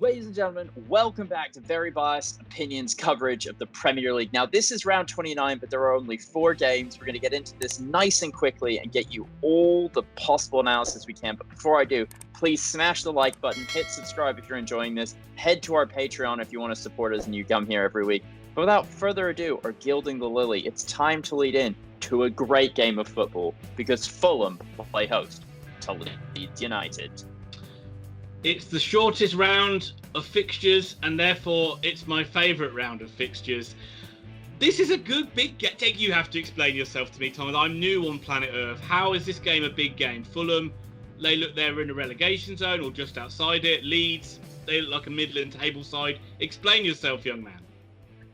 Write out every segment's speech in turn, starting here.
Ladies and gentlemen, welcome back to Very Biased Opinions coverage of the Premier League. Now, this is round 29, but there are only 4 games. We're going to get into this nice and quickly and get you all the possible analysis we can. But before I do, please smash the like button, hit subscribe if you're enjoying this, head to our Patreon if you want to support us and you come here every week. But without further ado, or gilding the lily, it's time to lead in to a great game of football because Fulham play host to Leeds United. It's the shortest round of fixtures, and therefore it's my favourite round of fixtures. This is a good big game. You have to explain yourself to me, Thomas. I'm new on planet Earth. How is this game a big game? Fulham, they're in the relegation zone or just outside it. Leeds, they look like a Midland table side. Explain yourself, young man.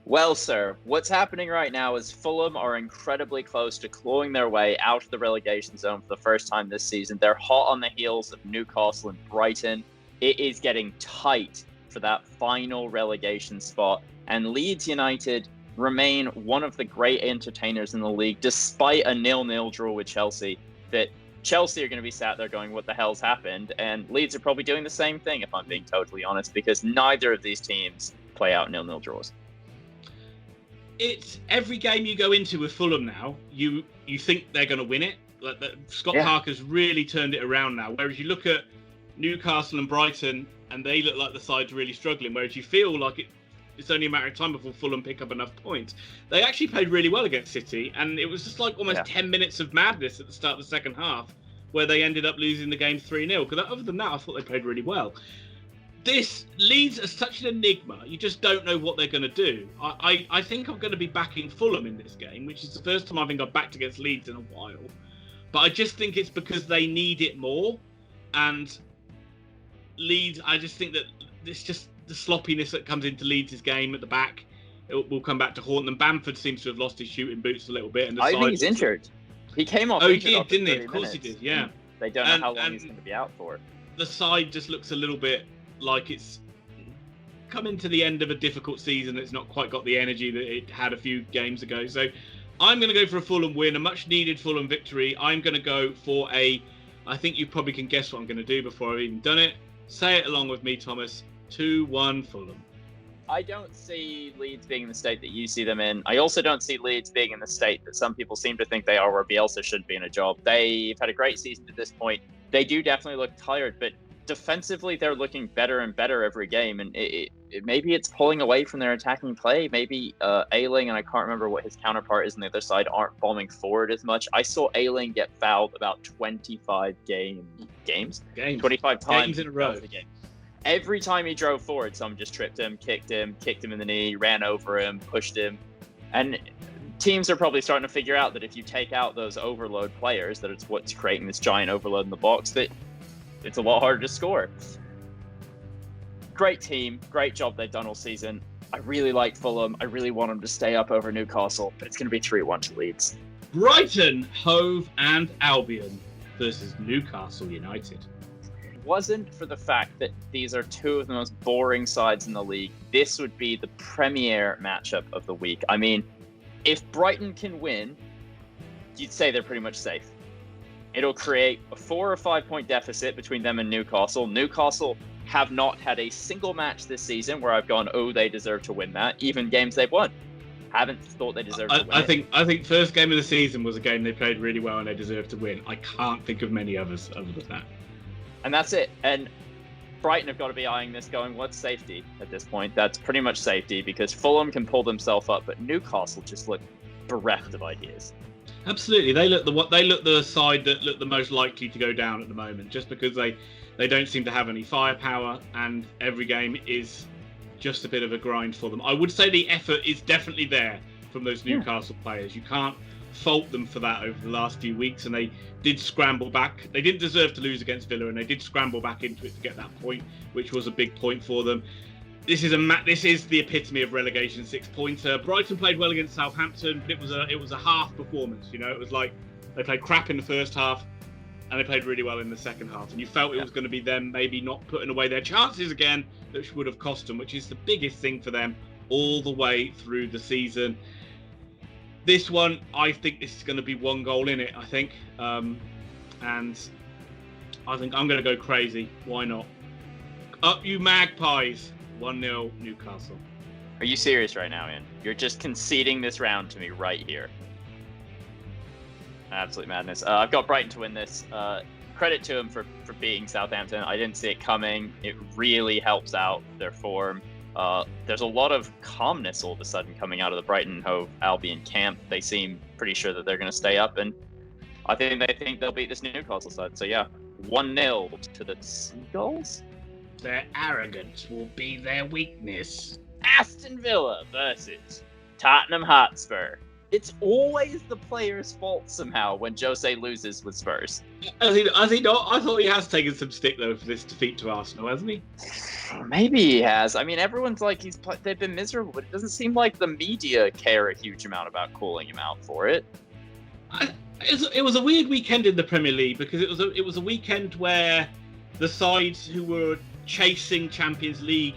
Well, sir, what's happening right now is Fulham are incredibly close to clawing their way out of the relegation zone for the first time this season. They're hot on the heels of Newcastle and Brighton. It is getting tight for that final relegation spot. And Leeds United remain one of the great entertainers in the league, despite a 0-0 draw with Chelsea. That Chelsea are going to be sat there going, what the hell's happened? And Leeds are probably doing the same thing, if I'm being totally honest, because neither of these teams play out 0-0 draws. It's every game you go into with Fulham now, you think they're going to win it. Scott Parker's really turned it around now. Whereas you look at Newcastle and Brighton, and they look like the sides really struggling, whereas you feel like it's only a matter of time before Fulham pick up enough points. They actually played really well against City, and it was just like almost 10 minutes of madness at the start of the second half, where they ended up losing the game 3-0. Because other than that, I thought they played really well. This Leeds are such an enigma. You just don't know what they're going to do. I think I'm going to be backing Fulham in this game, which is the first time I think I've backed against Leeds in a while. But I just think it's because they need it more, and Leeds, I just think that it's just the sloppiness that comes into Leeds' game at the back. It will come back to haunt them. Bamford seems to have lost his shooting boots a little bit. And I think he's injured. He came off injured. He after did, didn't he? Of course minutes. he did, yeah. They don't know how long he's going to be out for. The side just looks a little bit like it's coming to the end of a difficult season. It's not quite got the energy that it had a few games ago. So I'm going to go for a Fulham win, a much-needed Fulham victory. I'm going to go for I think you probably can guess what I'm going to do before I've even done it. Say it along with me, Thomas. 2-1 Fulham. I don't see Leeds being in the state that you see them in. I also don't see Leeds being in the state that some people seem to think they are, where Bielsa should be in a job. They've had a great season to this point. They do definitely look tired, but defensively they're looking better and better every game. And maybe it's pulling away from their attacking play. Maybe Ayling, and I can't remember what his counterpart is on the other side, aren't bombing forward as much. I saw Ayling get fouled about 25 games? 25 times games in a row. Every time he drove forward, someone just tripped him, kicked him in the knee, ran over him, pushed him. And teams are probably starting to figure out that if you take out those overload players, that it's what's creating this giant overload in the box, that it's a lot harder to score. Great team, great job they've done all season. I really like Fulham. I really want them to stay up over Newcastle, but it's going to be 3-1 to Leeds. Brighton, Hove and Albion versus Newcastle United. Wasn't for the fact that these are two of the most boring sides in the league, this would be the premier matchup of the week. I mean, if Brighton can win, you'd say they're pretty much safe. It'll create a 4 or 5 point deficit between them and Newcastle. Newcastle have not had a single match this season where I've gone, oh, they deserve to win that. Even games they've won, haven't thought they deserve to win. I think first game of the season was a game they played really well and they deserved to win. I can't think of many others other than that. And that's it. And Brighton have got to be eyeing this going, what's safety at this point? That's pretty much safety because Fulham can pull themselves up, but Newcastle just look bereft of ideas. Absolutely. They look the side that look the most likely to go down at the moment, just because they don't seem to have any firepower and every game is just a bit of a grind for them. I would say the effort is definitely there from those Newcastle players. You can't fault them for that over the last few weeks, and they did scramble back. They didn't deserve to lose against Villa, and they did scramble back into it to get that point, which was a big point for them. This is the epitome of relegation 6-pointer. Brighton played well against Southampton, but it was a half performance. You know, it was like they played crap in the first half, and they played really well in the second half. And you felt it was going to be them maybe not putting away their chances again, which would have cost them, which is the biggest thing for them all the way through the season. This one, I think this is going to be one goal in it, I think. And I think I'm going to go crazy. Why not? Up you Magpies. 1-0 Newcastle. Are you serious right now, Ian? You're just conceding this round to me right here. Absolute madness. I've got Brighton to win this. Credit to him for beating Southampton. I didn't see it coming. It really helps out their form. There's a lot of calmness all of a sudden coming out of the Brighton Hove Albion camp. They seem pretty sure that they're going to stay up, and I think they think they'll beat this Newcastle side. So yeah, 1-0 to the Seagulls. Their arrogance will be their weakness. Aston Villa versus Tottenham Hotspur. It's always the player's fault somehow when Jose loses with Spurs. Has he not? I thought he has taken some stick though for this defeat to Arsenal, hasn't he? Maybe he has. I mean, everyone's like they've been miserable, but it doesn't seem like the media care a huge amount about calling him out for it. It was a weird weekend in the Premier League because it was a weekend where the sides who were chasing Champions League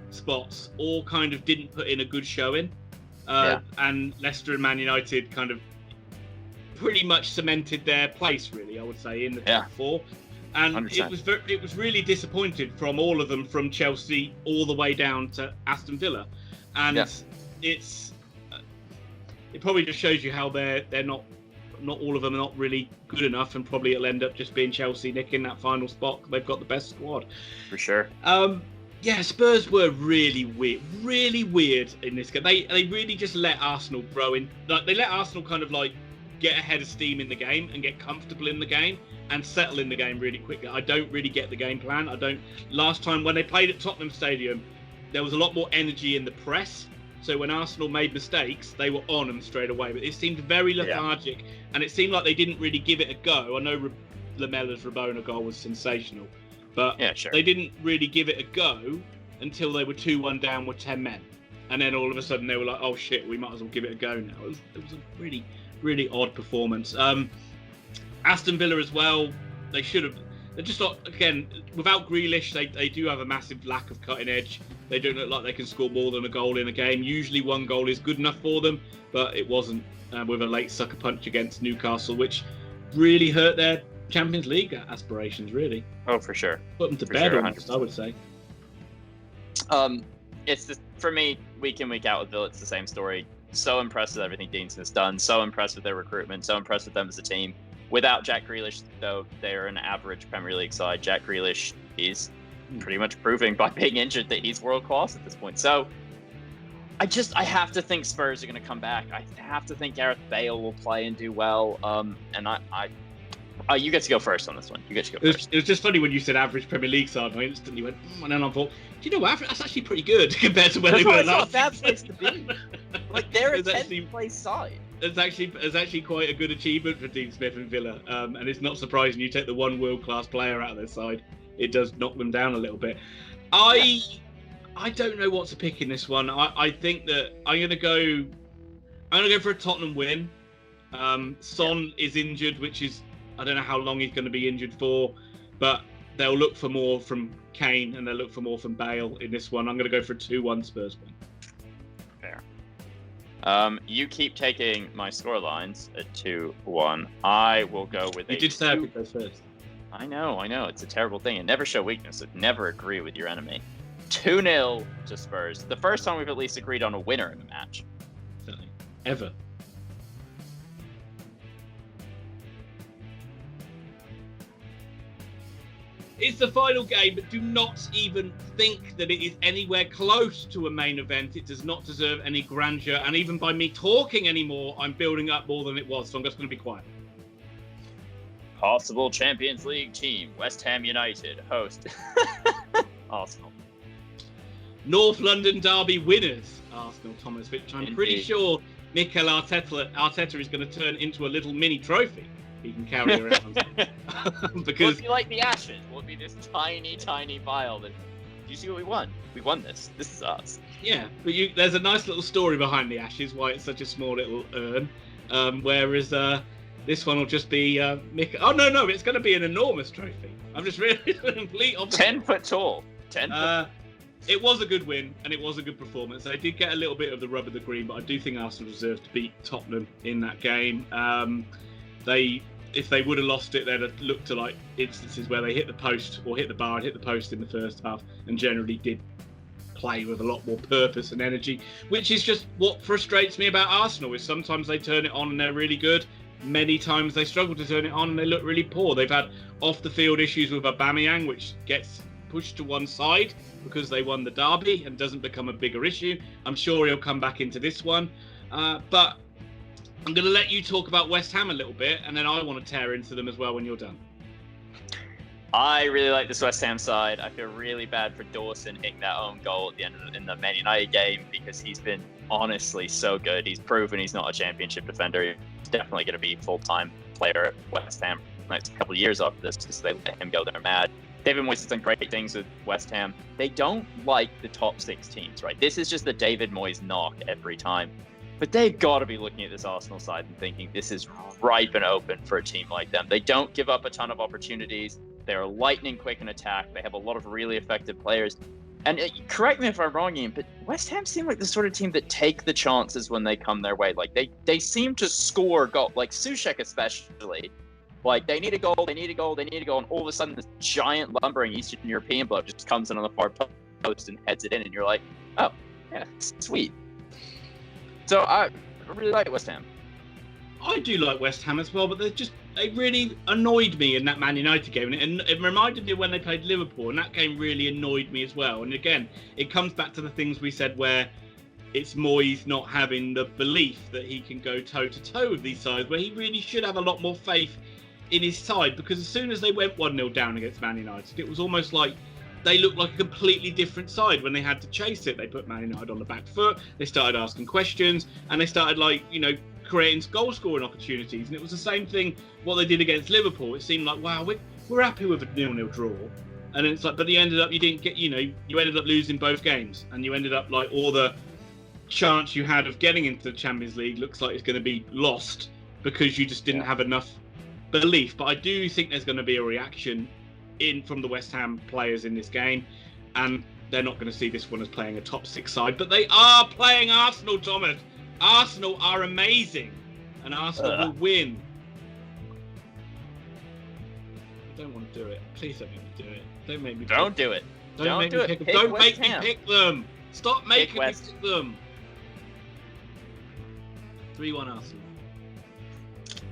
spots all kind of didn't put in a good showing. And Leicester and Man United kind of pretty much cemented their place, really, I would say, in the top four. And 100%. It was really disappointed from all of them, from Chelsea all the way down to Aston Villa. And it probably just shows you how they're not all of them are not really good enough, and probably it'll end up just being Chelsea nicking that final spot. They've got the best squad. For sure. Spurs were really weird in this game. They really just let Arsenal throw in. Like, they let Arsenal kind of like get ahead of steam in the game and get comfortable in the game and settle in the game really quickly. I don't really get the game plan. Last time when they played at Tottenham Stadium, there was a lot more energy in the press. So when Arsenal made mistakes, they were on them straight away. But it seemed very lethargic, and it seemed like they didn't really give it a go. I know Lamella's Rabona goal was sensational, but they didn't really give it a go until they were 2-1 down with 10 men. And then all of a sudden they were like, oh shit, we might as well give it a go now. It was a really, really odd performance. Aston Villa as well, they're just not, again, without Grealish, they do have a massive lack of cutting edge. They don't look like they can score more than a goal in a game. Usually one goal is good enough for them, but it wasn't with a late sucker punch against Newcastle, which really hurt their Champions League aspirations, really. Oh, for sure. Put them to bed, almost, I would say. It's just, for me, week in, week out with Villa, it's the same story. So impressed with everything Deanson's done. So impressed with their recruitment. So impressed with them as a team. Without Jack Grealish, though, they're an average Premier League side. Jack Grealish is pretty much proving by being injured that he's world class at this point. So I have to think Spurs are going to come back. I have to think Gareth Bale will play and do well. And you get to go first on this one. You get to go first. It was just funny when you said average Premier League side. I instantly went, and then I thought, do you know what? That's actually pretty good compared to where they were last. That's not a bad place to be. Like, they're a 10th place side. It's actually quite a good achievement for Dean Smith and Villa, and it's not surprising. You take the one world-class player out of their side, it does knock them down a little bit. I don't know what to pick in this one. I think that I'm gonna go for a Tottenham win. Son is injured, which is, I don't know how long he's going to be injured for, but they'll look for more from Kane and they'll look for more from Bale in this one. I'm going to go for a 2-1 Spurs win. Fair. You keep taking my score lines at 2-1. I will go with You did say I could go first. I know. It's a terrible thing. And never show weakness. So never agree with your enemy. 2-0 to Spurs. The first time we've at least agreed on a winner in the match. Certainly. Ever. It's the final game, but do not even think that it is anywhere close to a main event. It does not deserve any grandeur. And even by me talking anymore, I'm building up more than it was. So I'm just going to be quiet. Possible Champions League team. West Ham United host Arsenal. North London derby winners. Arsenal, Thomas, which I'm pretty sure Mikel Arteta is going to turn into a little mini trophy he can carry around. Because will it be like the Ashes? Will it be this tiny, tiny vial? Do you see what we won? We won this. This is us. Yeah, but there's a nice little story behind the Ashes, why it's such a small little urn. Whereas this one will just be Mikel. Oh, no, it's going to be an enormous trophy. I'm just really complete opposite. 10 foot tall. 10 foot. It was a good win, and it was a good performance. They did get a little bit of the rub of the green, but I do think Arsenal deserved to beat Tottenham in that game. if they would have lost it, they'd have looked to like instances where they hit the post or hit the bar and hit the post in the first half, and generally did play with a lot more purpose and energy, which is just what frustrates me about Arsenal. Is sometimes they turn it on and they're really good. Many times they struggle to turn it on and they look really poor. They've had off the field issues with Aubameyang, which gets pushed to one side because they won the derby and doesn't become a bigger issue. I'm sure he'll come back into this one, but I'm going to let you talk about West Ham a little bit, and then I want to tear into them as well when you're done. I really like this West Ham side. I feel really bad for Dawson hitting that own goal at the end in the Man United game, because he's been honestly so good. He's proven he's not a championship defender. He's definitely going to be a full-time player at West Ham next couple of years after this, because they let him go. They're mad. David Moyes has done great things with West Ham. They don't like the top 6 teams, right? This is just the David Moyes knock every time. But they've got to be looking at this Arsenal side and thinking this is ripe and open for a team like them. They don't give up a ton of opportunities. They're lightning quick in attack. They have a lot of really effective players. And correct me if I'm wrong, Ian, but West Ham seem like the sort of team that take the chances when they come their way. Like they seem to score goal, like Souček especially. Like they need a goal, they need a goal, and all of a sudden this giant lumbering Eastern European bloke just comes in on the far post and heads it in, and you're like, oh, yeah, sweet. So I really like West Ham. I do like West Ham as well, but they really annoyed me in that Man United game, and it reminded me of when they played Liverpool, and that game really annoyed me as well. And again, it comes back to the things we said where it's Moyes not having the belief that he can go toe-to-toe with these sides, where he really should have a lot more faith in his side, because as soon as they went 1-0 down against Man United, it was almost like they looked like a completely different side when they had to chase it. They put Man United on the back foot, they started asking questions, and they started creating goal-scoring opportunities. And it was the same thing what they did against Liverpool. It seemed like, wow, we're happy with a 0-0 draw. And it's like, but you ended up losing both games, and you ended up like all the chance you had of getting into the Champions League looks like it's going to be lost because you just didn't have enough belief. But I do think there's going to be a reaction from the West Ham players in this game, and they're not going to see this one as playing a top 6 side, but they are playing Arsenal, Thomas. Arsenal are amazing, and Arsenal will win. I don't want to do it. Please don't make me do it. Don't make me. Don't do it. Don't make me pick them. Don't make me pick them. Stop making me pick them. 3-1 Arsenal.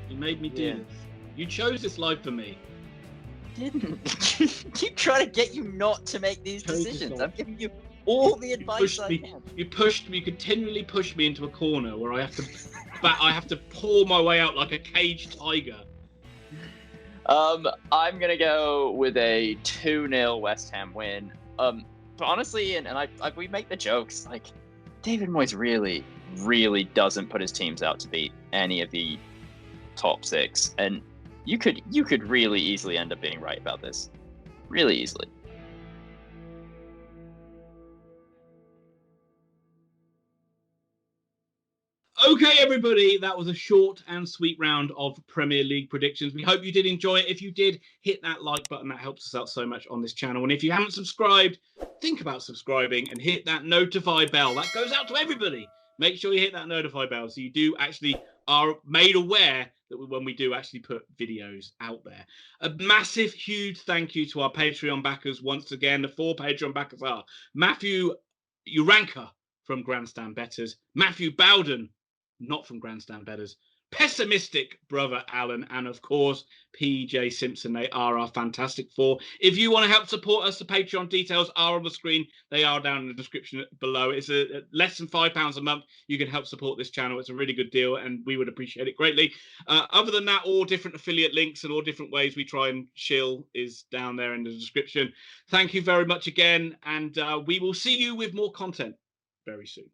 You made me do this. You chose this life for me. Didn't. Keep trying to get you not to make these decisions. I'm giving you all the advice I can. You pushed me. You continually push me into a corner where I have to pull my way out like a caged tiger. I'm gonna go with a 2-0 West Ham win. But honestly, and we make the jokes, like David Moyes really doesn't put his teams out to beat any of the top 6, and you could really easily end up being right about this, really easily. Okay, everybody, that was a short and sweet round of Premier League predictions. We hope you did enjoy it. If you did, hit that like button. That helps us out so much on this channel. And if you haven't subscribed, think about subscribing and hit that notify bell. That goes out to everybody. Make sure you hit that notify bell so you do actually are made aware that when we do actually put videos out there. A massive, huge thank you to our Patreon backers once again. The 4 Patreon backers are Matthew Uranka from Grandstand Betters, Matthew Bowden, not from Grandstand Betters, Pessimistic Brother Alan, and of course PJ Simpson. They are our fantastic 4. If you want to help support us, the Patreon details are on the screen. They are down in the description below. It's a less than £5 a month. You can help support this channel. It's a really good deal, and we would appreciate it greatly. Other than that, all different affiliate links and all different ways we try and shill is down there in the description. Thank you very much again, and we will see you with more content very soon.